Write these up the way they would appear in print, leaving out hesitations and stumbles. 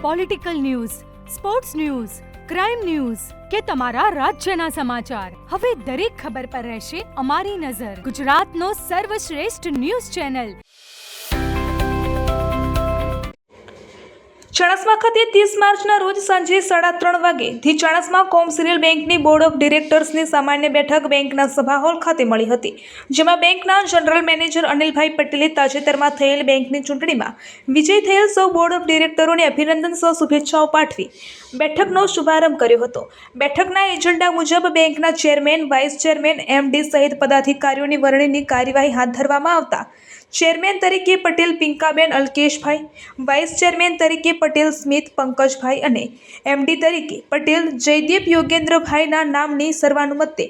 Political news, sports news, crime news કે તમારા રાજ્યના સમાચાર, હવે દરેક ખબર પર રહેશે અમારી નજર. ગુજરાતનો સર્વશ્રેષ્ઠ ન્યૂઝ ચેનલ. ચાણસ્મા ખાતે 30 માર્ચના રોજ સાંજે 3:30 વાગે ધી ચાણસ્મા કોમર્શિયલ બેંકની બોર્ડ ઓફ ડિરેક્ટર્સની સામાન્ય બેઠક બેંકના સભા હોલ ખાતે મળી હતી, જેમાં બેંકના જનરલ મેનેજર અનિલભાઈ પટેલે તાજેતરમાં થયેલ બેંકની ચૂંટણીમાં વિજય થયેલ સૌ બોર્ડ ઓફ ડિરેક્ટરોને અભિનંદન સહ શુભેચ્છાઓ પાઠવી બેઠકનો શુભારંભ કર્યો હતો. બેઠકના એજન્ડા મુજબ બેંકના ચેરમેન, વાઇસ ચેરમેન, એમડી સહિત પદાધિકારીઓની વરણીની કાર્યવાહી હાથ ધરવામાં આવતા ચેરમેન તરીકે પટેલ પિંકાબેન અલ્કેશભાઈ, વાઇસ ચેરમેન તરીકે પટેલ સ્મિત પંકજભાઈ અને એમડી તરીકે પટેલ જયદીપ યોગેન્દ્રભાઈના નામની સર્વાનુમતે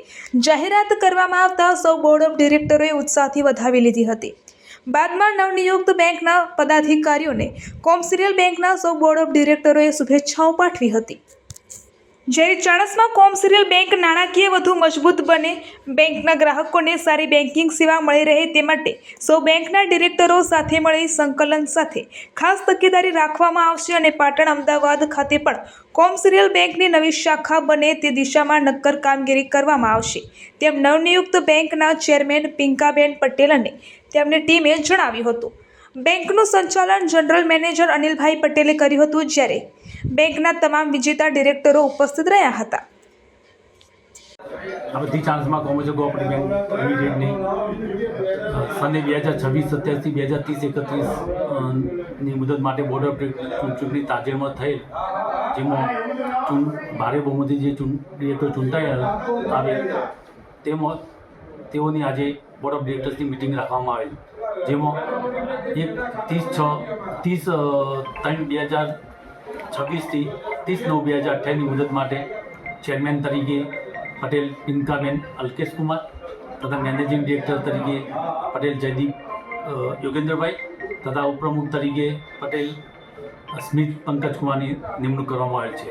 જાહેરાત કરવામાં આવતા સૌ બોર્ડ ઓફ ડિરેક્ટરોએ ઉત્સાહથી વધાવી લીધી હતી. બાદમાં નવનિયુક્ત બેંકના પદાધિકારીઓને કોમર્શિયલ બેંકના સૌ બોર્ડ ઓફ ડિરેક્ટરોએ શુભેચ્છાઓ પાઠવી હતી. જ્યારે ચાણસ્મા કોમર્શિયલ બેંક નાણાકીય વધુ મજબૂત બને, બેંકના ગ્રાહકોને સારી બેન્કિંગ સેવા મળી રહે તે માટે સૌ બેંકના ડિરેક્ટરો સાથે મળી સંકલન સાથે ખાસ તકેદારી રાખવામાં આવશે અને પાટણ, અમદાવાદ ખાતે પણ કોમર્શિયલ બેંકની નવી શાખા બને તે દિશામાં નક્કર કામગીરી કરવામાં આવશે, તેમ નવનિયુક્ત બેંકના ચેરમેન પિંકાબેન પટેલ અને તેમની ટીમે જણાવ્યું હતું. બેંકનું સંચાલન જનરલ મેનેજર અનિલભાઈ પટેલે કર્યું હતું, જ્યારે બેંકના તમામ વિજેતા ડિરેક્ટરો ઉપસ્થિત રહ્યા હતા. The Chanasma commercial cooperative bank લિમિટેડની સને 2026, 27, 2030, 31 ની મુદત માટે બોર્ડ ઓફ ચૂંટણી તાજેતરમાં થયેલ, જેમાં ભારે બહુમતી જે ડિરેક્ટર ચૂંટાયા આવે તેમાં તેઓની આજે બોર્ડ ઓફ ડિરેક્ટર્સની મિટિંગ રાખવામાં આવેલી, જેમાં 30/3/2026થી 30/9/2028ની મુદત માટે ચેરમેન તરીકે પટેલ પિંકાબેન અલ્કેશકુમાર તથા મેનેજિંગ ડિરેક્ટર તરીકે પટેલ જયદીપ યોગેન્દ્રભાઈ તથા ઉપપ્રમુખ તરીકે પટેલ સ્મિત પંકજકુમારની નિમણૂક કરવામાં આવેલ છે.